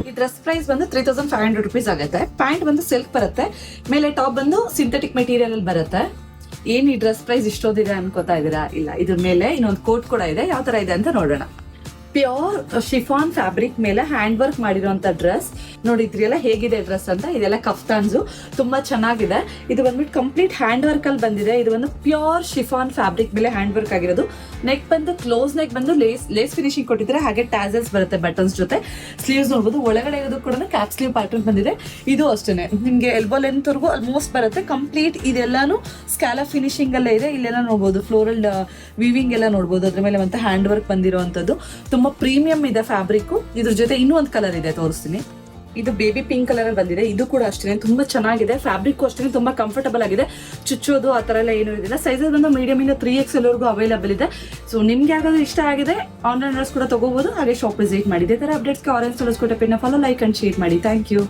ಈ dress price ಬಂದು 3500 rupees ಆಗುತ್ತೆ. ಪ್ಯಾಂಟ್ ಬಂದು ಸಿಲ್ಕ್ ಬರುತ್ತೆ, ಮೇಲೆ ಟಾಪ್ ಬಂದು ಸಿಂಥೆಟಿಕ್ ಮೆಟೀರಿಯಲ್ ಅಲ್ಲಿ ಬರುತ್ತೆ. ಏನ್ ಈ ಡ್ರೆಸ್ ಪ್ರೈಸ್ ಇಷ್ಟೋದಿದೆ ಅನ್ಕೋತಾ ಇದೀರಾ? ಇಲ್ಲ, ಇದ್ರ ಮೇಲೆ ಇನ್ನೊಂದು ಕೋಟ್ ಕೂಡ ಇದೆ. ಯಾವ ತರ ಇದೆ ಅಂತ ನೋಡೋಣ. ಪ್ಯೂರ್ ಶಿಫಾನ್ ಫ್ಯಾಬ್ರಿಕ್ ಮೇಲೆ ಹ್ಯಾಂಡ್ ವರ್ಕ್ ಮಾಡಿರುವಂತ ಡ್ರೆಸ್ ನೋಡಿದ್ರಿಯಲ್ಲ ಹೇಗಿದೆ ಡ್ರೆಸ್ ಅಂತ. ಇದೆಲ್ಲ ಕಫ್ತಾನ್ಸು, ತುಂಬಾ ಚೆನ್ನಾಗಿದೆ. ಇದು ಬಂದ್ಬಿಟ್ಟು ಕಂಪ್ಲೀಟ್ ಹ್ಯಾಂಡ್ ವರ್ಕ್ ಅಲ್ಲಿ ಬಂದಿದೆ. ಇದು ಒಂದು ಪ್ಯೂರ್ ಶಿಫಾನ್ ಫ್ಯಾಬ್ರಿಕ್ ಮೇಲೆ ಹ್ಯಾಂಡ್ ವರ್ಕ್ ಆಗಿರೋದು. ನೆಕ್ ಬಂದು ಕ್ಲೋಸ್ ನೆಕ್ ಬಂದು ಲೇಸ್ ಫಿನಿಶಿಂಗ್ ಕೊಟ್ಟಿದ್ರೆ, ಹಾಗೆ ಟ್ಯಾಸಲ್ಸ್ ಬರುತ್ತೆ ಬಟನ್ಸ್ ಜೊತೆ. ಸ್ಲೀವ್ಸ್ ನೋಡಬಹುದು, ಒಳಗಡೆ ಇರೋದು ಕೂಡ ಕ್ಯಾಪ್ ಸ್ಲೀವ್ ಪ್ಯಾಟರ್ನ್ ಬಂದಿದೆ. ಇದು ಅಷ್ಟೇನೆ ನಿಮ್ಗೆ ಎಲ್ಬೋ ಲೆಂತ್ ವರ್ಗೂ ಆಲ್ಮೋಸ್ಟ್ ಬರುತ್ತೆ. ಕಂಪ್ಲೀಟ್ ಇದೆಲ್ಲಾನು ಸ್ಕ್ಯಾಲಪ್ ಫಿನಿಶಿಂಗ್ ಅಲ್ಲೇ ಇದೆ. ಇಲ್ಲೆಲ್ಲ ನೋಡಬಹುದು ಫ್ಲೋರಲ್ ವಿವಿಂಗ್ ಎಲ್ಲ ನೋಡಬಹುದು. ಅದ್ರ ಮೇಲೆ ಮತ್ತೆ ಹ್ಯಾಂಡ್ ವರ್ಕ್ ಬಂದಿರುವಂತದ್ದು ತುಂಬಾ ಪ್ರೀಮಿಯಂ ಇದೆ ಫ್ಯಾಬ್ರಿಕ್. ಇದ್ರ ಜೊತೆ ಇನ್ನೂ ಒಂದು ಕಲರ್ ಇದೆ, ತೋರಿಸ್ತೀನಿ. ಇದು ಬೇಬಿ ಪಿಂಕ್ ಕಲರ್ ಅಲ್ಲಿ ಬಂದಿದೆ. ಇದು ಕೂಡ ಅಷ್ಟೇ ತುಂಬಾ ಚೆನ್ನಾಗಿದೆ. ಫ್ಯಾಬ್ರಿಕ್ ಅಷ್ಟೇ ತುಂಬಾ ಕಂಫರ್ಟಬಲ್ ಆಗಿದೆ. ಚುಚ್ಚೋದು ಆ ತರ ಎಲ್ಲ ಏನೂ ಇದಿಲ್ಲ. ಸೈಜಸ್ ಬಂದು ಮೀಡಿಯಂ ಇಂದ 3XL ವರೆಗೂ ಅವೈಲೇಬಲ್ ಇದೆ. ಸೊ ನಿಮ್ಗೆ ಯಾವ್ದಾದ್ರು ಇಷ್ಟ ಆಗಿದೆ ಆನ್ಲೈನ್ ಕೂಡ ತಗೋಬಹುದು. ಹಾಗೆ ಶಾಪ್ ವಿಸಿಟ್ ಮಾಡಿ. ಇದೇ ತರ ಅಪ್ಡೇಟ್ಸ್ಗೆ orange follow like and share ಮಾಡಿ. Thank you.